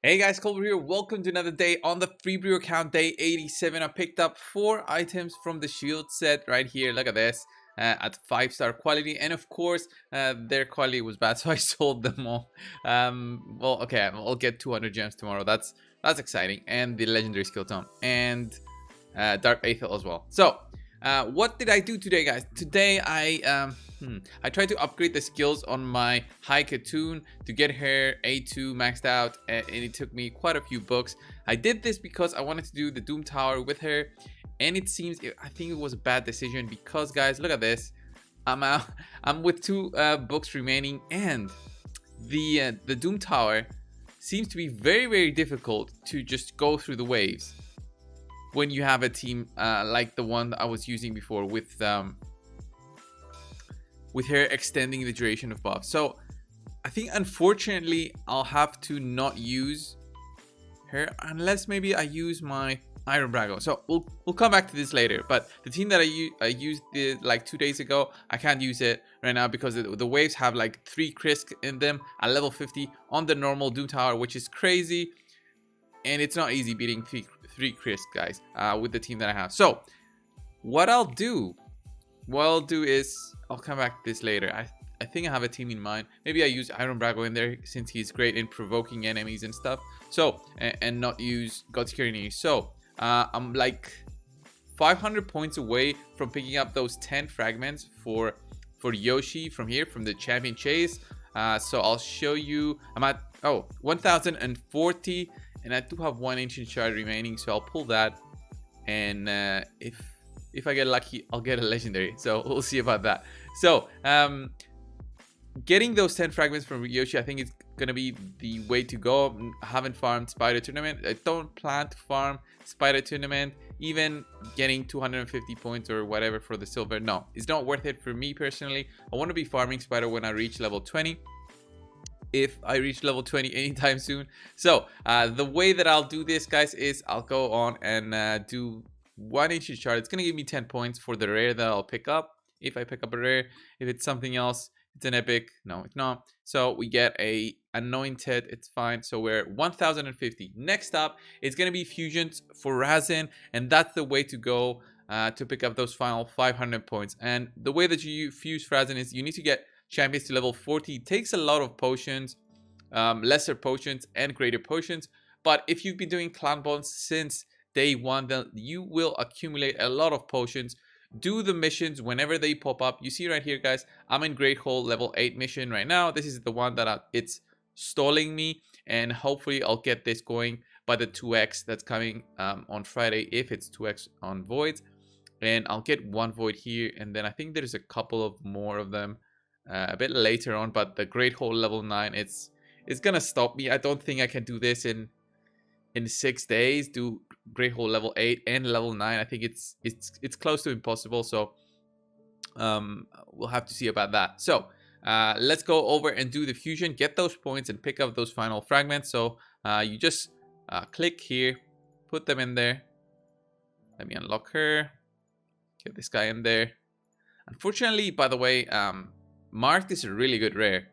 Hey guys, Cold here. Welcome to another day on the free brew account, day 87. I picked up 4 items from the shield set right here. Look at this, at 5-star quality, and of course, their quality was bad, so I sold them all. Well, okay, I'll get 200 gems tomorrow. That's exciting, and the legendary skill tome and dark aethel as well. So, what did I do today, guys? Today I tried to upgrade the skills on my High Katoon to get her A2 maxed out, and it took me quite a few books. I did this because I wanted to do the Doom Tower with her, and it seems I think it was a bad decision because, guys, look at this. I'm with 2 books remaining, and the Doom Tower seems to be very difficult to just go through the waves when you have a team like the one I was using before with her extending the duration of buffs. So I think unfortunately I'll have to not use her unless maybe I use my Iron Brago. So we'll come back to this later. But the team that I used like 2 days ago, I can't use it right now because the waves have like 3 Krisk in them at level 50 on the normal Doom Tower, which is crazy. And it's not easy beating 3 Krisk, guys, with the team that I have. So what I'll do is I'll come back to this later. I think I have a team in mind. Maybe I use Iron Brago in there since he's great in provoking enemies and stuff. So and not use God Security. So I'm like 500 points away from picking up those 10 fragments for Yoshi from the champion chase. So I'll show you. I'm at 1040, and I do have 1 ancient shard remaining. So I'll pull that, and if I get lucky, I'll get a legendary. So we'll see about that. So getting those 10 fragments from Yoshi, I think it's gonna be the way to go. I haven't farmed Spider Tournament. I don't plan to farm Spider Tournament. Even getting 250 points or whatever for the silver, no, it's not worth it for me personally. I want to be farming Spider when I reach level 20. If I reach level 20 anytime soon. So the way that I'll do this, guys, is I'll go on and do 1 ancient shard. It's gonna give me 10 points for the rare that I'll pick up if I pick up a rare. If it's something else, it's an epic. No, it's not. So we get a anointed. It's fine. So we're 1050. Next up, it's gonna be fusions for Razin, and that's the way to go to pick up those final 500 points. And the way that you fuse Razin is you need to get champions to level 40. It takes a lot of potions, lesser potions and greater potions. But if you've been doing clan bonds since day 1, then you will accumulate a lot of potions. Do the missions whenever they pop up. You see right here, guys, I'm in Great Hole level 8 mission right now. This is the one that it's stalling me, and hopefully I'll get this going by the 2x that's coming on Friday, if it's 2x on voids. And I'll get 1 void here, and then I think there's a couple of more of them a bit later on. But the Great Hole level 9, it's gonna stop me. I don't think I can do this in 6 days. Do Great Hole level 8 and level 9. I think it's close to impossible. So we'll have to see about that. So let's go over and do the fusion, get those points, and pick up those final fragments. So you just click here, put them in there. Let me unlock her. Get this guy in there. Unfortunately, by the way, Marked is a really good rare.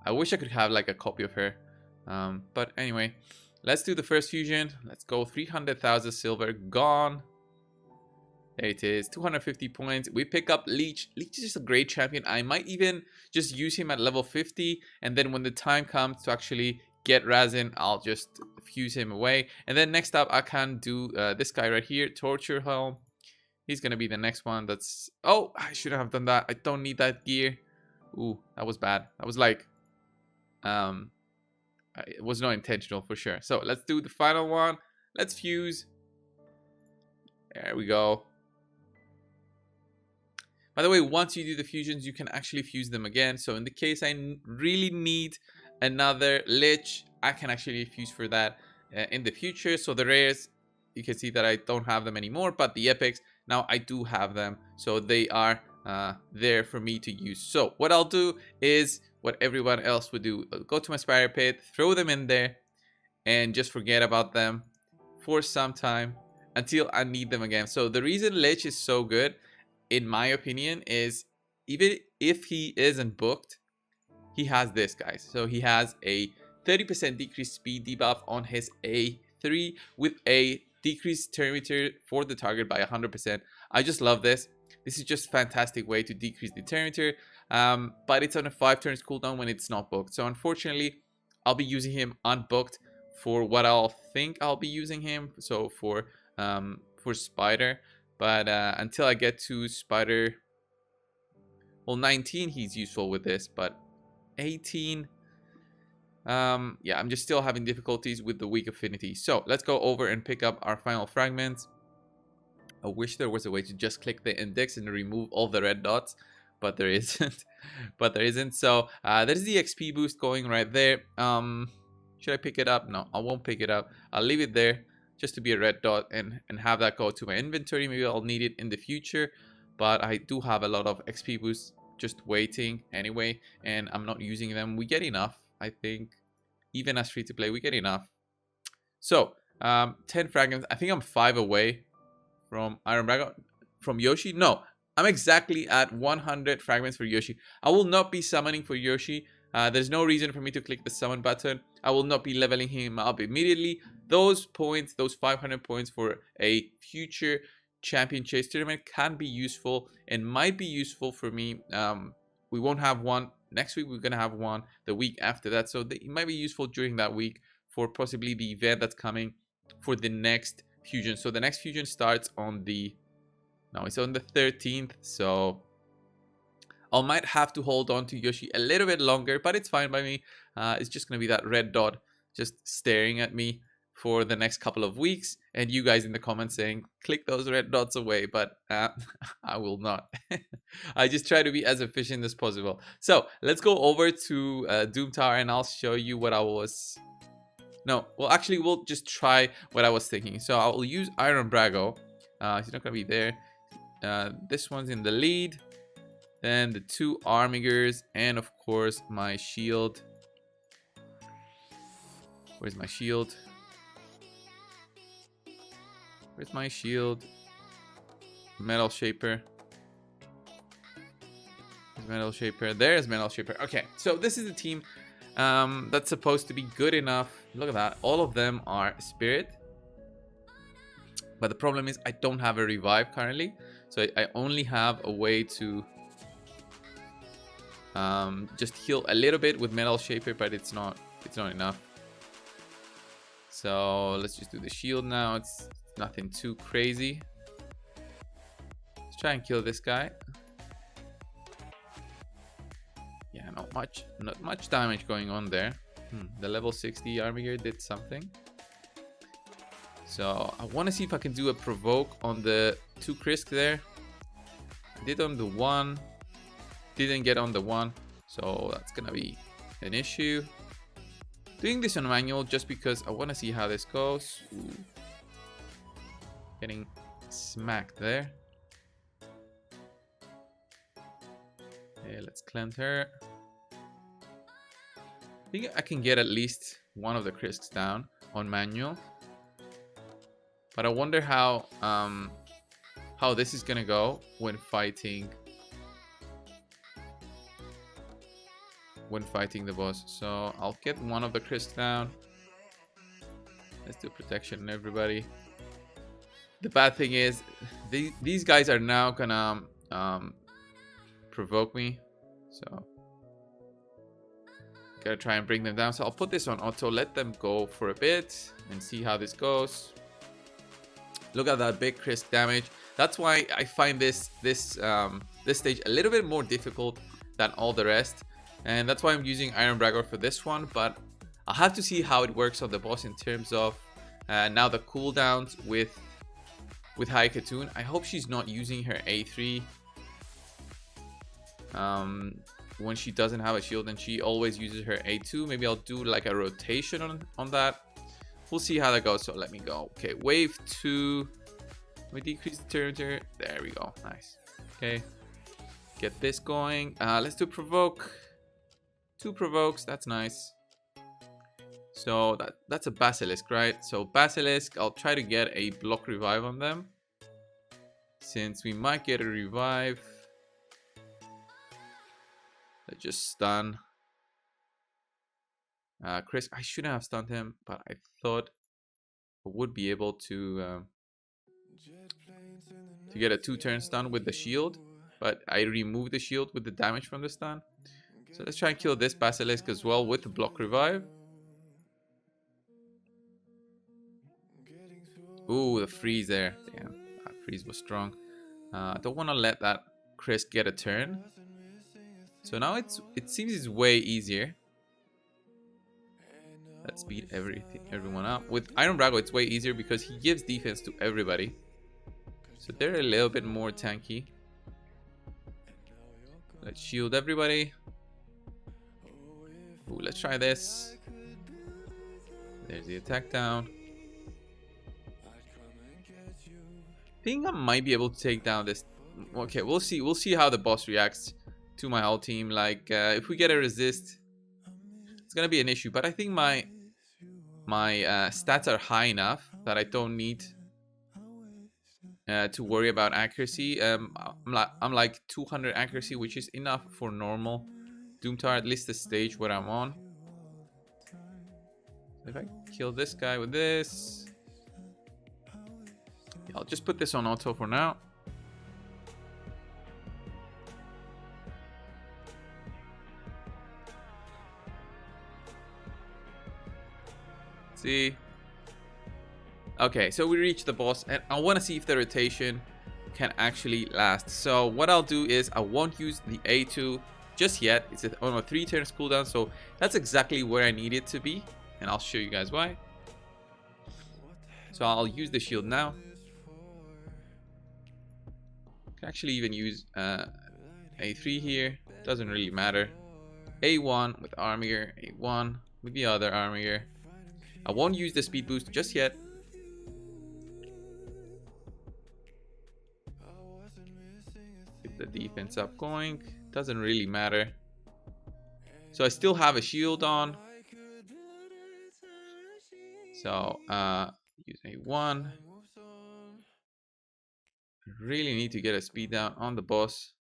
I wish I could have like a copy of her. But anyway, let's do the first fusion. Let's go. 300,000 silver gone. There it is. 250 points. We pick up Leech. Leech is just a great champion. I might even just use him at level 50. And then when the time comes to actually get Razin, I'll just fuse him away. And then next up, I can do this guy right here. Torture Helm. He's going to be the next one. That's... Oh, I shouldn't have done that. I don't need that gear. Ooh, that was bad. That was like... it was not intentional for sure. So let's do the final one. Let's fuse. There we go. By the way, once you do the fusions, you can actually fuse them again. So in the case I really need another Lich, I can actually fuse for that in the future. So the rares, you can see that I don't have them anymore, but the epics, now I do have them. So they are there for me to use. So what I'll do is what everyone else would do. I'll go to my Spire Pit, throw them in there, and just forget about them for some time until I need them again. So the reason Lich is so good, in my opinion, is even if he isn't booked, he has this, guys. So he has a 30% decreased speed debuff on his A3 with a decreased turn meter for the target by 100%. I just love this. This is just a fantastic way to decrease the turn meter, but it's on a 5 turns cooldown when it's not booked. So unfortunately, I'll be using him unbooked for what I'll think I'll be using him. So for Spider, but until I get to Spider, well, 19 he's useful with this, but 18, yeah, I'm just still having difficulties with the weak affinity. So let's go over and pick up our final fragments. I wish there was a way to just click the index and remove all the red dots, but there isn't. So there's the XP boost going right there. Should I pick it up? No, I won't pick it up. I'll leave it there just to be a red dot and have that go to my inventory. Maybe I'll need it in the future, but I do have a lot of XP boosts just waiting anyway, and I'm not using them. We get enough, I think. Even as free to play, we get enough. So 10 fragments. I think I'm 5 away from Iron Brago. From Yoshi? No, I'm exactly at 100 fragments for Yoshi. I will not be summoning for Yoshi. There's no reason for me to click the summon button. I will not be leveling him up immediately. Those points, those 500 points for a future champion chase tournament can be useful and might be useful for me. We won't have one next week. We're gonna have one the week after that, so it might be useful during that week for possibly the event that's coming for the next fusion. So the next fusion starts on the, no, it's on the 13th, so I might have to hold on to Yoshi a little bit longer, but it's fine by me. It's just gonna be that red dot just staring at me for the next couple of weeks, and you guys in the comments saying click those red dots away, but I will not. I just try to be as efficient as possible. So let's go over to Doom Tower and I'll show you what I was, no, well, actually we'll just try what I was thinking. So I'll use Iron Brago. He's not gonna be there. This one's in the lead, then the 2 Armigers, and of course my shield. Where's my shield? Where's my shield? Metal Shaper. There's Metal Shaper. There's Metal Shaper. Okay, so this is the team that's supposed to be good enough. Look at that. All of them are Spirit. But the problem is I don't have a revive currently. So I only have a way to just heal a little bit with Metal Shaper, but it's not enough. So let's just do the shield now. It's nothing too crazy. Let's try and kill this guy. Yeah, not much damage going on there. The level 60 Armiger did something. So I want to see if I can do a provoke on the 2 Krisk there. I did on the 1. Didn't get on the 1. So that's gonna be an issue. Doing this on manual just because I want to see how this goes. Ooh. Getting smacked there. Okay, let's cleanse her. I think I can get at least one of the Krisks down on manual. But I wonder how this is gonna go when fighting the boss. So I'll get one of the Krisks down. Let's do protection on everybody. The bad thing is these guys are now gonna provoke me, so gotta try and bring them down. So I'll put this on auto, let them go for a bit and see how this goes. Look at that big Krisk damage. That's why I find this stage a little bit more difficult than all the rest, and that's why I'm using Iron Brago for this one. But I'll have to see how it works on the boss in terms of now the cooldowns with High Katoon. I hope she's not using her A3 when she doesn't have a shield, and she always uses her A2. Maybe I'll do like a rotation on that. We'll see how that goes. So let me go. Okay, wave 2. We decrease the turn. There we go. Nice. Okay, get this going. Let's do provoke. 2 provokes. That's nice. So that's a basilisk, right? So basilisk, I'll try to get a block revive on them, since we might get a revive. Let's just stun. Chris, I shouldn't have stunned him, but I thought I would be able to get a 2-turn stun with the shield, but I removed the shield with the damage from the stun. So let's try and kill this Basilisk as well with the block revive. Ooh, the freeze there. Damn, that freeze was strong. I don't want to let that Chris get a turn. So now it seems it's way easier. Let's beat everyone up. With Iron Brago, it's way easier because he gives defense to everybody. So they're a little bit more tanky. Let's shield everybody. Ooh, let's try this. There's the attack down. I think I might be able to take down this. Okay, we'll see. We'll see how the boss reacts to my whole team. Like, if we get a resist, it's gonna be an issue. But I think my stats are high enough that I don't need to worry about accuracy. I'm like 200 accuracy, which is enough for normal Doomtar, at least the stage where I'm on. If I kill this guy with this, yeah, I'll just put this on auto for now. See? Okay, so we reached the boss, and I want to see if the rotation can actually last. So what I'll do is I won't use the A2 just yet. It's on a 3 turns cooldown, so that's exactly where I need it to be, and I'll show you guys why. So I'll use the shield now. Can actually even use A3 here. Doesn't really matter. A1 with armor, A1 with the other armor. I won't use the speed boost just yet. Keep the defense up going. Doesn't really matter. So I still have a shield on. So use A1. I really need to get a speed down on the boss.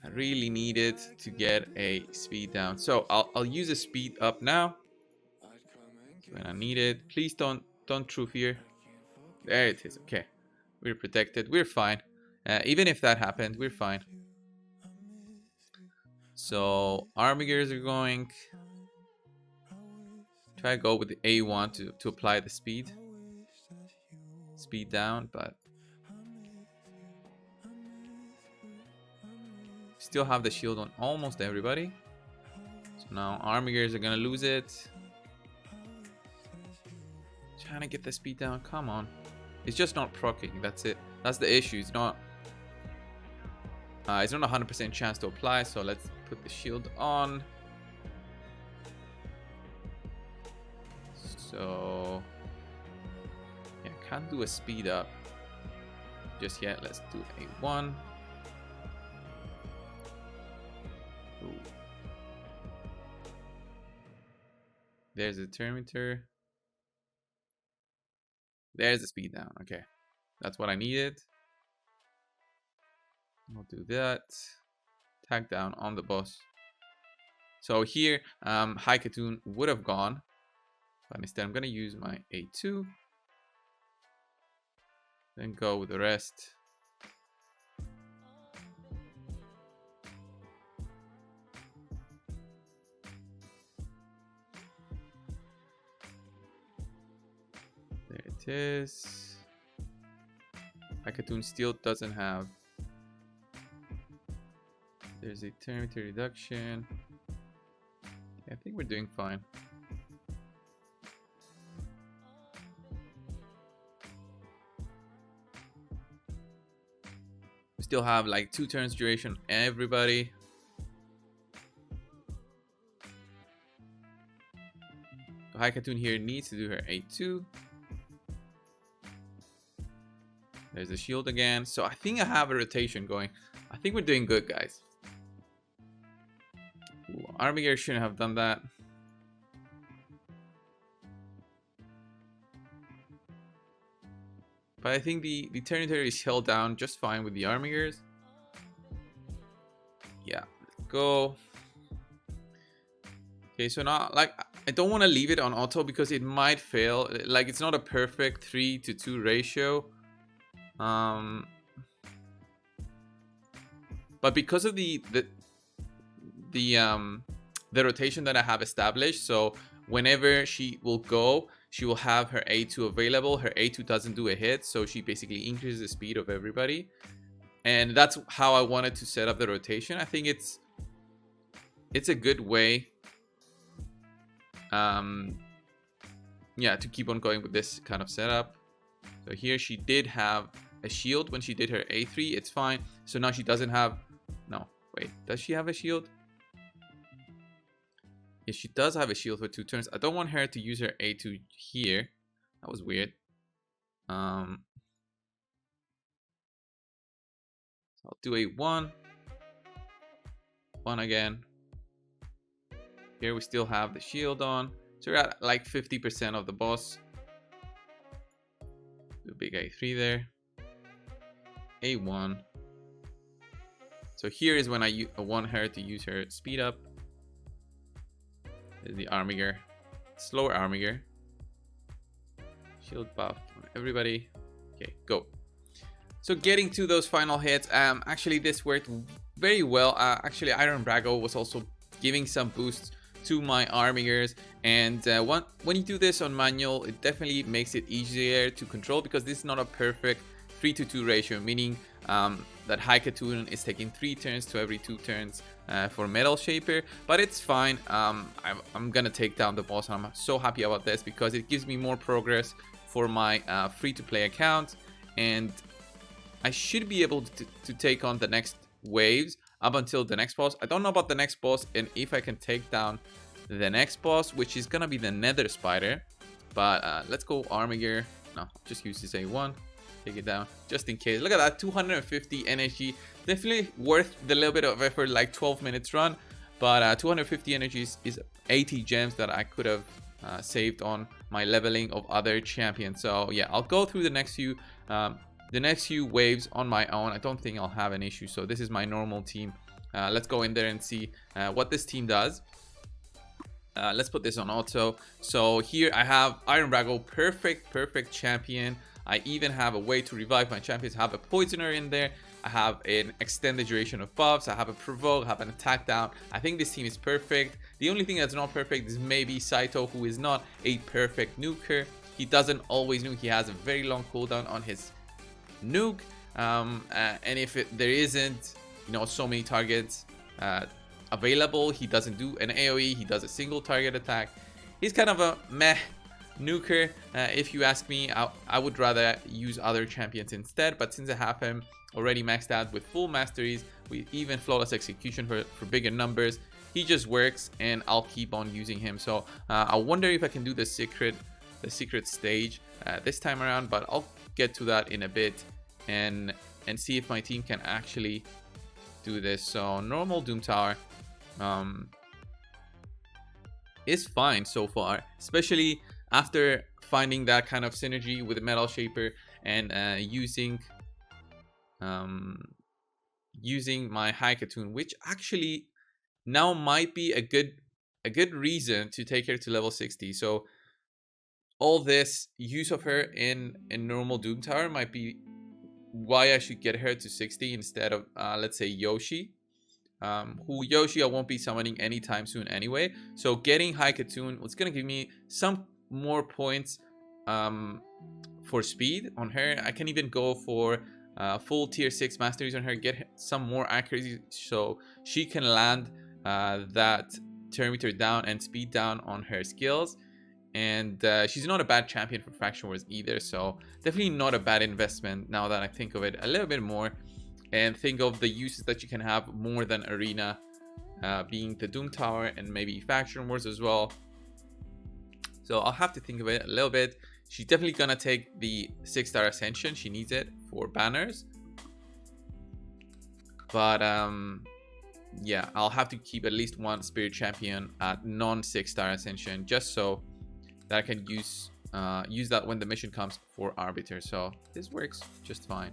I really needed to get a speed down. So I'll use a speed up now. When I need it. Please don't truth here. There it is. Okay. We're protected. We're fine. Even if that happened, we're fine. So armor gears are going. Try to go with the A1 to apply the speed. Speed down, but still have the shield on almost everybody. So now armor gears are gonna lose it. Trying to get the speed down. Come on. It's just not proccing. That's it. That's the issue. It's not 100% chance to apply. So let's put the shield on. So yeah, can't do a speed up just yet. Let's do A1. Ooh. There's the Terminator. There's the speed down. Okay, that's what I needed. I'll do that. Tag down on the boss. So here, High Katoon would have gone, but instead I'm gonna use my A2. Then go with the rest. There it is. High Katoon still doesn't have. There's a Terminator reduction. Yeah, I think we're doing fine. We still have like 2 turns duration. Everybody. High Katoon here needs to do her A2. There's the shield again. So I think I have a rotation going. I think we're doing good, guys. Ooh, armor gear shouldn't have done that. But I think the Terminator is held down just fine with the armor gears. Yeah, let's go. Okay, so now, like, I don't want to leave it on auto because it might fail. Like, it's not a perfect 3-to-2 ratio. But because of the rotation that I have established, so whenever she will go, she will have her A2 available. Her A2 doesn't do a hit, so she basically increases the speed of everybody. And that's how I wanted to set up the rotation. I think it's a good way, yeah, to keep on going with this kind of setup. So here she did have a shield when she did her A3. It's fine. So now she doesn't have... No, wait. Does she have a shield? Yes, she does have a shield for 2 turns. I don't want her to use her A2 here. That was weird. So I'll do a 1. 1 again. Here we still have the shield on. So we're at like 50% of the boss. Do a big A3 there. A1. So here is when I want her to use her speed up. There's the Armiger. Slower Armiger. Shield buff on everybody. Okay, go. So getting to those final hits, actually this worked very well. Actually, Iron Brago was also giving some boosts to my Armigers, and when you do this on manual, it definitely makes it easier to control because this is not a perfect 3-to-2 ratio, meaning that Haikatun is taking 3 turns to every 2 turns for Metal Shaper, but it's fine. I'm gonna take down the boss. I'm so happy about this because it gives me more progress for my free-to-play account, and I should be able to take on the next waves up until the next boss. I don't know about the next boss and if I can take down the next boss, which is gonna be the Nether Spider, but let's go Armiger. No, just use this A1, take it down just in case. Look at that, 250 energy. Definitely worth the little bit of effort, like 12 minutes run, but 250 energy is 80 gems that I could have saved on my leveling of other champions. So yeah, I'll go through the next few waves on my own. I don't think I'll have an issue. So this is my normal team. Let's go in there and see what this team does. Let's put this on auto. So here I have Iron Brago, perfect champion. I even have a way to revive my champions. I have a poisoner in there. I have an extended duration of buffs. I have a provoke, I have an attack down. I think this team is perfect. The only thing that's not perfect is maybe Saito, who is not a perfect nuker. He doesn't always nuke. He has a very long cooldown on his nuke, and if there isn't, you know, so many targets available, he doesn't do an AoE. He does a single target attack. He's kind of a meh nuker, if you ask me. I would rather use other champions instead, but since I have him already maxed out with full masteries, with even flawless execution for bigger numbers, he just works, and I'll keep on using him. So I wonder if I can do the secret stage this time around, but I'll get to that in a bit and see if my team can actually do this. So normal Doom Tower is fine so far, especially after finding that kind of synergy with the Metal Shaper and using my Haikatun, which actually now might be a good reason to take her to level 60. So all this use of her in normal Doom Tower might be why I should get her to 60 instead of let's say Yoshi, who Yoshi I won't be summoning anytime soon anyway. So getting Haikatun was gonna give me some more points for speed on her. I can even go for full tier 6 masteries on her, get some more accuracy so she can land that turn meter down and speed down on her skills. And she's not a bad champion for Faction Wars either, so definitely not a bad investment now that I think of it a little bit more and think of the uses that you can have more than Arena, being the Doom Tower and maybe Faction Wars as well. So I'll have to think of it a little bit. She's definitely gonna take the 6-star Ascension. She needs it for banners. But yeah, I'll have to keep at least one Spirit Champion at non-6-star Ascension just so that I can use that when the mission comes for Arbiter. So this works just fine.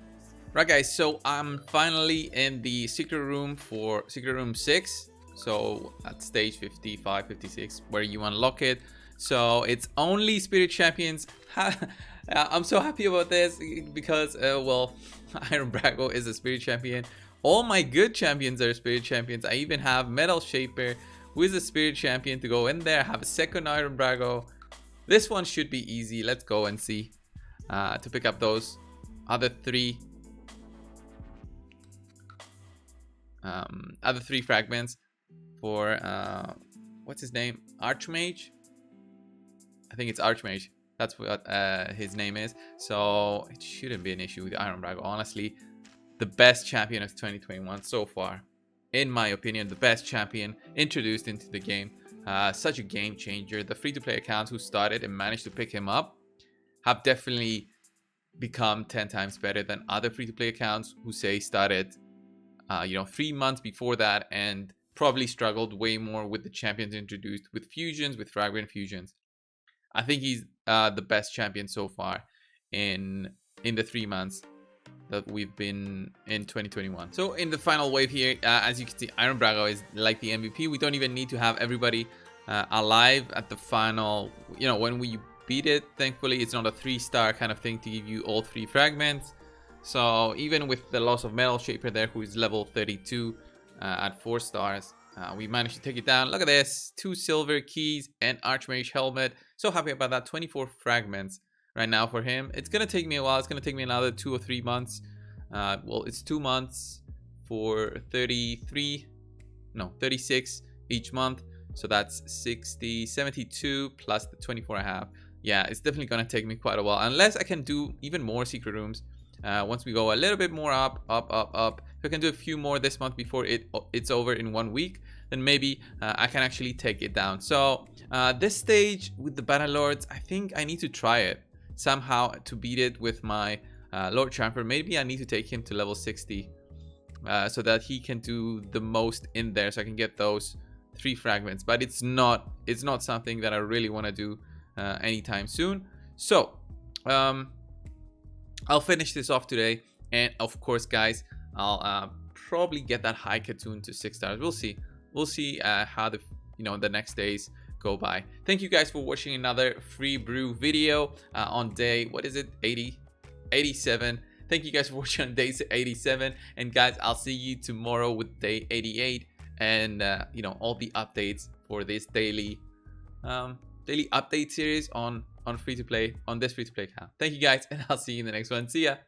Right guys, so I'm finally in the secret room 6. So at stage 55, 56, where you unlock it. So it's only Spirit Champions. I'm so happy about this because, well, Iron Brago is a Spirit Champion. All my good champions are Spirit Champions. I even have Metal Shaper, who is a Spirit Champion, to go in there. I have a second Iron Brago. This one should be easy. Let's go and see. To pick up those other three fragments for what's his name, Archmage. I think it's Archmage, that's what his name is. So it shouldn't be an issue with Iron Brago. Honestly, the best champion of 2021 so far, in my opinion. The best champion introduced into the game. Such a game changer. The free-to-play accounts who started and managed to pick him up have definitely become 10 times better than other free-to-play accounts who say started 3 months before that and probably struggled way more with the champions introduced, with fusions, with fragment fusions. I think he's the best champion so far in the 3 months that we've been in 2021. So in the final wave here, as you can see, Iron Brago is like the MVP. We don't even need to have everybody alive at the final. When we beat it, thankfully it's not a 3-star kind of thing to give you all 3 fragments. So even with the loss of Metal Shaper there, who is level 32 at 4 stars, we managed to take it down. Look at this, 2 silver keys and Archmage helmet. So happy about that. 24 fragments right now for him. It's gonna take me a while. It's gonna take me another 2 or 3 months. Well, it's 2 months for 36 each month. So that's 60, 72 plus the 24 I have. Yeah, it's definitely gonna take me quite a while, unless I can do even more secret rooms. Once we go a little bit more up. If I can do a few more this month before it's over in 1 week, then maybe I can actually take it down. So this stage with the Banner Lords, I think I need to try it somehow to beat it with my Lord Champer. Maybe I need to take him to level 60 so that he can do the most in there, so I can get those 3 fragments. But it's not something that I really want to do anytime soon. So I'll finish this off today, and of course, guys, I'll probably get that high Katoon to 6 stars. We'll see how the next days go by. Thank you guys for watching another free brew video on day, what is it, 87. Thank you guys for watching on day 87, and guys, I'll see you tomorrow with day 88 and all the updates for this daily update series on free to play, on this free to play account. Thank you guys, and I'll see you in the next one. See ya.